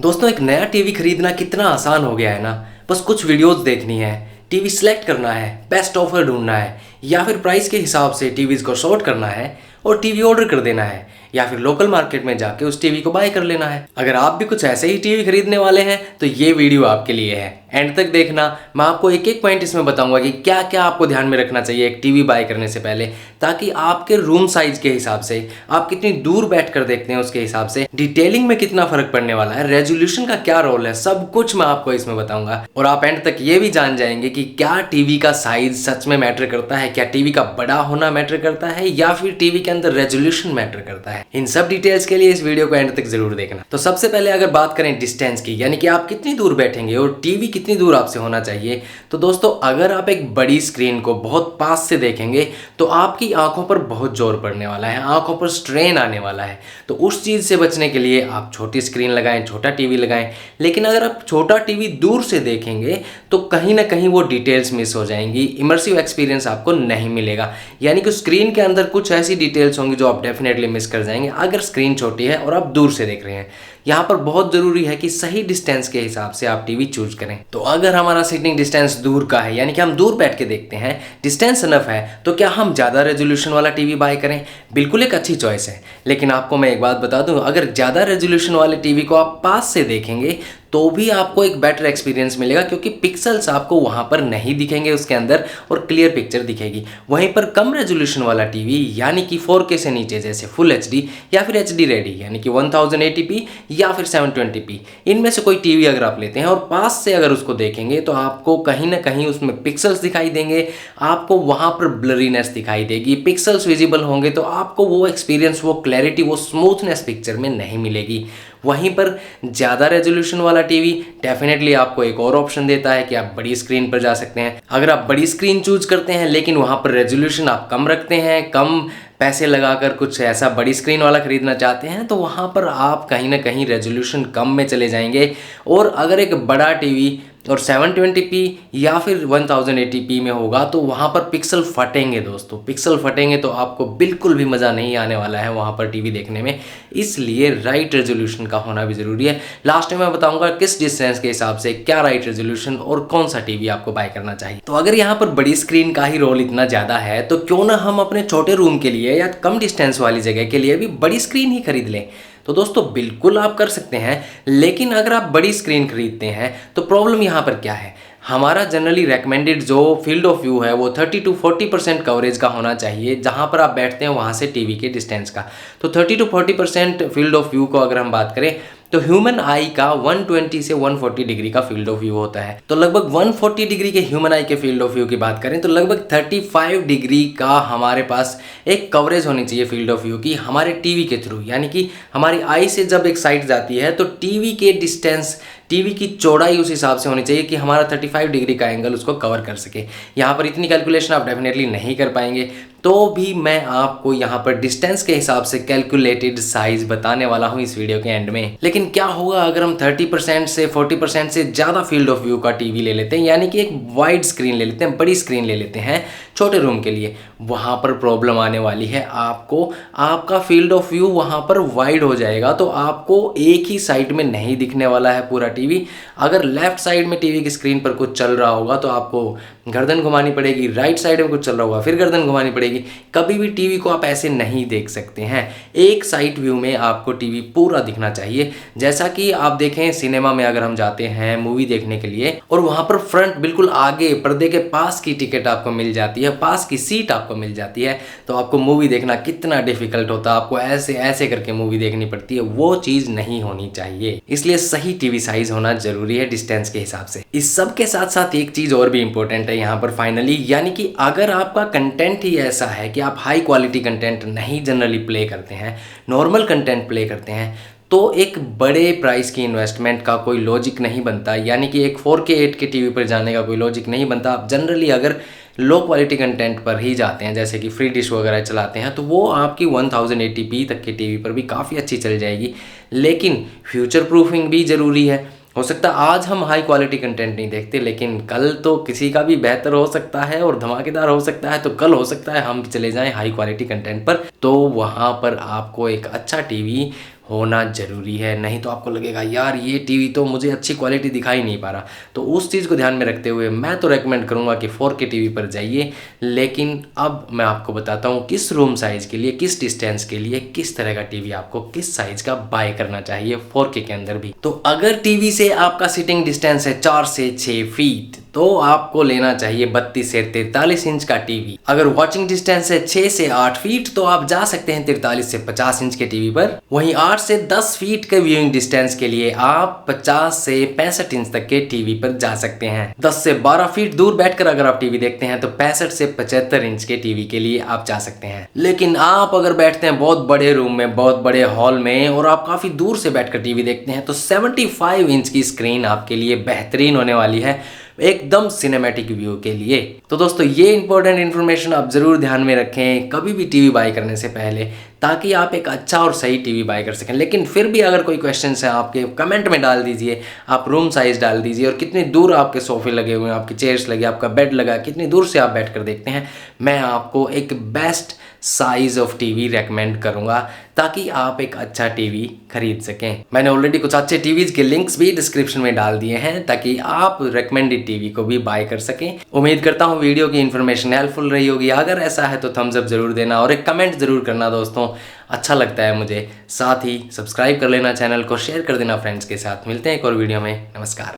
दोस्तों एक नया टीवी खरीदना कितना आसान हो गया है ना। बस कुछ वीडियोस देखनी है, टीवी सिलेक्ट करना है, बेस्ट ऑफर ढूंढना है या फिर प्राइस के हिसाब से टीवीज को सॉर्ट करना है और टीवी ऑर्डर कर देना है या फिर लोकल मार्केट में जाके उस टीवी को बाय कर लेना है। अगर आप भी कुछ ऐसे ही टीवी खरीदने वाले हैं तो ये वीडियो आपके लिए है। एंड तक देखना, मैं आपको एक एक पॉइंट इसमें बताऊंगा कि क्या क्या आपको ध्यान में रखना चाहिए एक टीवी बाय करने से पहले, ताकि आपके रूम साइज के हिसाब से, आप कितनी दूर बैठकर देखते हैं उसके हिसाब से, डिटेलिंग में कितना फर्क पड़ने वाला है, रेजोल्यूशन का क्या रोल है, सब कुछ मैं आपको इसमें बताऊंगा। और आप एंड तक ये भी जान जाएंगे कि क्या टीवी का साइज सच में मैटर करता है, क्या टीवी का बड़ा होना मैटर करता है या फिर टीवी के अंदर रेजोल्यूशन मैटर करता है। इन सब डिटेल्स के लिए इस वीडियो को एंड तक जरूर देखना। तो सबसे पहले अगर बात करें डिस्टेंस की, यानी कि आप कितनी दूर बैठेंगे और टीवी कितनी दूर आपसे होना चाहिए, तो दोस्तों अगर आप एक बड़ी स्क्रीन को बहुत पास से देखेंगे तो आपकी आंखों पर बहुत जोर पड़ने वाला है, आंखों पर स्ट्रेन आने वाला है। तो उस चीज़ से बचने के लिए आप छोटी स्क्रीन लगाएं, छोटा टीवी लगाएं। लेकिन अगर आप छोटा टीवी दूर से देखेंगे तो कहीं ना कहीं वो डिटेल्स मिस हो जाएंगी, इमर्सिव एक्सपीरियंस आपको नहीं मिलेगा। यानी कि स्क्रीन के अंदर कुछ ऐसी डिटेल्स होंगी जो आप डेफिनेटली मिस कर जाएंगे अगर स्क्रीन छोटी है और आप दूर से देख रहे हैं। यहाँ पर बहुत ज़रूरी है कि सही डिस्टेंस के हिसाब से आप टीवी चूज करें। तो अगर हमारा सिटिंग डिस्टेंस दूर का है, यानी कि हम दूर बैठ के देखते हैं, डिस्टेंस इनफ है, तो क्या हम ज़्यादा रेजोल्यूशन वाला टीवी बाय करें? बिल्कुल एक अच्छी चॉइस है। लेकिन आपको मैं एक बात बता दूं, अगर ज़्यादा रेजोल्यूशन वाले टीवी को आप पास से देखेंगे तो भी आपको एक बेटर एक्सपीरियंस मिलेगा, क्योंकि पिक्सल्स आपको वहाँ पर नहीं दिखेंगे उसके अंदर और क्लियर पिक्चर दिखेगी। वहीं पर कम रेजोल्यूशन वाला टीवी, यानी कि 4K से नीचे, जैसे फुल HD या फिर HD रेडी, यानी कि 1080p या फिर 720p, इनमें से कोई टीवी अगर आप लेते हैं और पास से अगर उसको देखेंगे तो आपको कहीं ना कहीं उसमें पिक्सल्स दिखाई देंगे, आपको वहाँ पर ब्लरीनेस दिखाई देगी, पिक्सल्स विजिबल होंगे, तो आपको वो एक्सपीरियंस, वो क्लैरिटी, वो स्मूथनेस पिक्चर में नहीं मिलेगी। वहीं पर ज़्यादा रेजोल्यूशन वाला टीवी डेफिनेटली आपको एक और ऑप्शन देता है कि आप बड़ी स्क्रीन पर जा सकते हैं। अगर आप बड़ी स्क्रीन चूज करते हैं लेकिन वहाँ पर रेजोल्यूशन आप कम रखते हैं, कम पैसे लगाकर कुछ ऐसा बड़ी स्क्रीन वाला खरीदना चाहते हैं, तो वहाँ पर आप कहीं ना कहीं रेजोल्यूशन कम में चले जाएंगे। और अगर एक बड़ा टीवी और 720p या फिर 1080p में होगा तो वहाँ पर पिक्सल फटेंगे दोस्तों, पिक्सल फटेंगे तो आपको बिल्कुल भी मज़ा नहीं आने वाला है वहाँ पर टीवी देखने में। इसलिए राइट रेजोल्यूशन का होना भी ज़रूरी है। लास्ट में मैं बताऊंगा किस डिस्टेंस के हिसाब से क्या राइट रेजोल्यूशन और कौन सा टीवी आपको बाय करना चाहिए। तो अगर यहाँ पर बड़ी स्क्रीन का ही रोल इतना ज़्यादा है तो क्यों ना हम अपने छोटे रूम के लिए या कम डिस्टेंस वाली जगह के लिए भी बड़ी स्क्रीन ही खरीद लें। तो दोस्तों बिल्कुल आप कर सकते हैं, लेकिन अगर आप बड़ी स्क्रीन खरीदते हैं तो प्रॉब्लम यहाँ पर क्या है, हमारा जनरली रेकमेंडेड जो फील्ड ऑफ व्यू है वो 30 to 40% कवरेज का होना चाहिए जहाँ पर आप बैठते हैं वहाँ से टीवी के डिस्टेंस का। तो 30 to 40% फील्ड ऑफ व्यू को अगर हम बात करें तो ह्यूमन आई का 120 से 140 डिग्री का फील्ड ऑफ व्यू होता है। तो लगभग 140 डिग्री के ह्यूमन आई के फील्ड ऑफ व्यू की बात करें तो लगभग 35 डिग्री का हमारे पास एक कवरेज होनी चाहिए फील्ड ऑफ व्यू की हमारे टीवी के थ्रू। यानी कि हमारी आई से जब एक साइड जाती है तो टीवी के डिस्टेंस, टीवी की चौड़ाई उस हिसाब से होनी चाहिए कि हमारा 35 डिग्री का एंगल उसको कवर कर सके। यहाँ पर इतनी कैलकुलेशन आप डेफिनेटली नहीं कर पाएंगे, तो भी मैं आपको यहाँ पर डिस्टेंस के हिसाब से कैलकुलेटेड साइज बताने वाला हूँ इस वीडियो के एंड में। लेकिन क्या होगा अगर हम 30% से 40% से ज़्यादा फील्ड ऑफ व्यू का टीवी ले लेते हैं, यानी कि एक वाइड स्क्रीन ले लेते हैं, बड़ी स्क्रीन ले लेते हैं छोटे रूम के लिए, वहाँ पर प्रॉब्लम आने वाली है आपको। आपका फील्ड ऑफ व्यू वहाँ पर वाइड हो जाएगा तो आपको एक ही साइड में नहीं दिखने वाला है पूरा टीवी। अगर लेफ्ट साइड में टीवी की स्क्रीन पर कुछ चल रहा होगा तो आपको गर्दन घुमानी पड़ेगी, राइट साइड में कुछ चल रहा होगा फिर गर्दन घुमानी पड़ेगी। कभी भी टीवी को आप ऐसे नहीं देख सकते हैं। एक साइड व्यू में आपको टीवी पूरा दिखना चाहिए। जैसा कि आप देखें सिनेमा में अगर हम जाते हैं मूवी देखने के लिए और वहाँ पर फ्रंट बिल्कुल आगे पर्दे के पास की टिकट आपको मिल जाती है, पास की सीट आपको मिल जाती है, तो आपको मूवी देखना कितना डिफिकल्ट होता है, आपको ऐसे ऐसे करके मूवी देखनी पड़ती है। वो चीज़ नहीं होनी चाहिए, इसलिए सही टीवी साइज होना जरूरी है डिस्टेंस के हिसाब से। इस सब के साथ साथ एक चीज़ और भी इंपॉर्टेंट है यहाँ पर फाइनली, यानी कि अगर आपका कंटेंट ही ऐसा है कि आप हाई क्वालिटी कंटेंट नहीं जनरली प्ले करते हैं, नॉर्मल कंटेंट प्ले करते हैं, तो एक बड़े प्राइस की इन्वेस्टमेंट का कोई लॉजिक नहीं बनता। यानी कि एक 4K 8K टीवी पर जाने का कोई लॉजिक नहीं बनता। आप जनरली अगर लो क्वालिटी कंटेंट पर ही जाते हैं, जैसे कि फ्री डिश वगैरह चलाते हैं, तो वो आपकी 1080p तक के टीवी पर भी काफ़ी अच्छी चल जाएगी। लेकिन फ्यूचर प्रूफिंग भी ज़रूरी है। हो सकता है आज हम हाई क्वालिटी कंटेंट नहीं देखते, लेकिन कल तो किसी का भी बेहतर हो सकता है और धमाकेदार हो सकता है, तो कल हो सकता है हम चले जाएं हाई क्वालिटी कंटेंट पर। तो वहाँ पर आपको एक अच्छा टीवी होना ज़रूरी है। नहीं तो आपको लगेगा यार ये टीवी तो मुझे अच्छी क्वालिटी दिखाई नहीं पा रहा। तो उस चीज़ को ध्यान में रखते हुए मैं तो रेकमेंड करूँगा कि 4K टीवी पर जाइए। लेकिन अब मैं आपको बताता हूँ किस रूम साइज़ के लिए, किस डिस्टेंस के लिए, किस तरह का टीवी आपको किस साइज़ का बाय करना चाहिए 4K के अंदर भी। तो अगर टीवी से आपका सिटिंग डिस्टेंस है 4 से 6 फीट तो आपको लेना चाहिए 32 से 43 इंच का टीवी। अगर वॉचिंग डिस्टेंस है 6 से 8 फीट तो आप जा सकते हैं 43 से 50 इंच के टीवी पर। वहीं 8 से 10 फीट के व्यूइंग डिस्टेंस के लिए आप 50 से 65 इंच तक के टीवी पर जा सकते हैं। 10 से 12 फीट दूर बैठकर अगर आप टीवी देखते हैं तो 65 से 75 इंच के टीवी के लिए आप जा सकते हैं। लेकिन आप अगर बैठते हैं बहुत बड़े रूम में, बहुत बड़े हॉल में और आप काफी दूर से बैठकर टीवी देखते हैं तो 75 इंच की स्क्रीन आपके लिए बेहतरीन होने वाली है, एकदम सिनेमैटिक व्यू के लिए। तो दोस्तों ये इंपॉर्टेंट इन्फॉर्मेशन आप जरूर ध्यान में रखें कभी भी टीवी बाय करने से पहले, ताकि आप एक अच्छा और सही टीवी बाय कर सकें। लेकिन फिर भी अगर कोई क्वेश्चंस है आपके, कमेंट में डाल दीजिए, आप रूम साइज डाल दीजिए और कितनी दूर आपके सोफे लगे हुए हैं, आपकी चेयर्स लगे, आपका बेड लगा, कितनी दूर से आप बैठकर देखते हैं। मैं आपको एक best size of TV recommend करूंगा ताकि आप एक अच्छा टीवी खरीद सकें। मैंने ऑलरेडी कुछ अच्छे टीवीज के लिंक्स भी डिस्क्रिप्शन में डाल दिए हैं ताकि आप रेकमेंडेड टीवी को भी बाय कर सकें। उम्मीद करता हूँ वीडियो की इन्फॉर्मेशन हेल्पफुल रही होगी। अगर ऐसा है तो थम्स अप जरूर देना और एक कमेंट जरूर करना दोस्तों, अच्छा लगता है मुझे। साथ ही सब्सक्राइब कर लेना चैनल को, शेयर कर देना फ्रेंड्स के साथ। मिलते हैं एक और वीडियो में। नमस्कार।